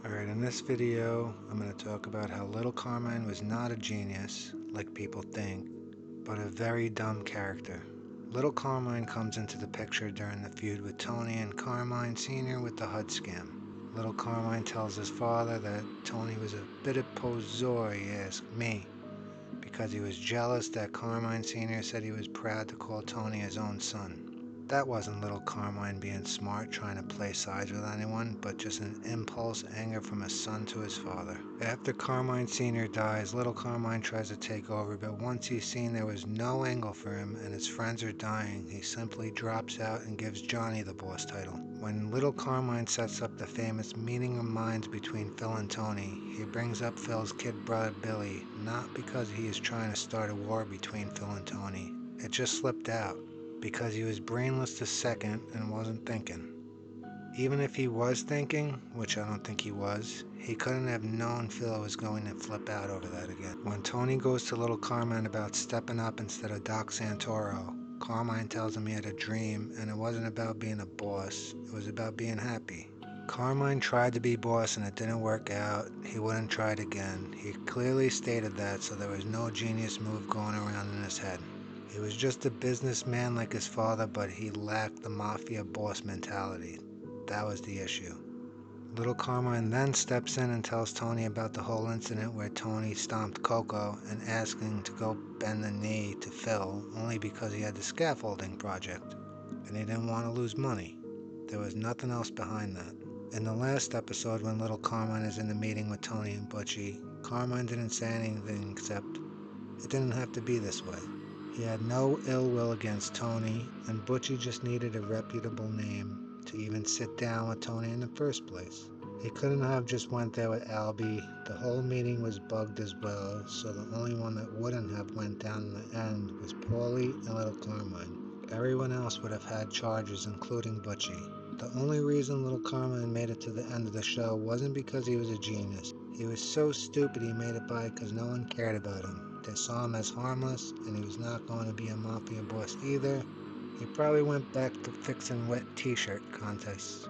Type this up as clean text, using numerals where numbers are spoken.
Alright, in this video, I'm going to talk about how little Carmine was not a genius, like people think, but a very dumb character. Little Carmine comes into the picture during the feud with Tony and Carmine Sr. with the HUD scam. Little Carmine tells his father that Tony was a bit of poseur, he asked me, because he was jealous that Carmine Sr. said he was proud to call Tony his own son. That wasn't little Carmine being smart, trying to play sides with anyone, but just an impulse anger from a son to his father. After Carmine Sr. dies, little Carmine tries to take over, but once he's seen there was no angle for him and his friends are dying, he simply drops out and gives Johnny the boss title. When little Carmine sets up the famous meeting of minds between Phil and Tony, he brings up Phil's kid brother Billy, not because he is trying to start a war between Phil and Tony. It just slipped out because he was brainless the second and wasn't thinking. Even if he was thinking, which I don't think he was, he couldn't have known Phil was going to flip out over that again. When Tony goes to little Carmine about stepping up instead of Doc Santoro, Carmine tells him he had a dream and it wasn't about being a boss, it was about being happy. Carmine tried to be boss and it didn't work out. He wouldn't try it again. He clearly stated that, so there was no genius move going around in his head. He was just a businessman like his father, but he lacked the mafia boss mentality. That was the issue. Little Carmine then steps in and tells Tony about the whole incident where Tony stomped Coco and asking to go bend the knee to Phil only because he had the scaffolding project and he didn't want to lose money. There was nothing else behind that. In the last episode, when little Carmine is in the meeting with Tony and Butchie, Carmine didn't say anything except, "It didn't have to be this way." He had no ill will against Tony, and Butchie just needed a reputable name to even sit down with Tony in the first place. He couldn't have just went there with Albie. The whole meeting was bugged as well, so the only one that wouldn't have went down in the end was Paulie and little Carmine. Everyone else would have had charges, including Butchie. The only reason little Carmine made it to the end of the show wasn't because he was a genius. He was so stupid he made it by because no one cared about him. They saw him as harmless, and he was not going to be a mafia boss either. He probably went back to fixing wet t-shirt contests.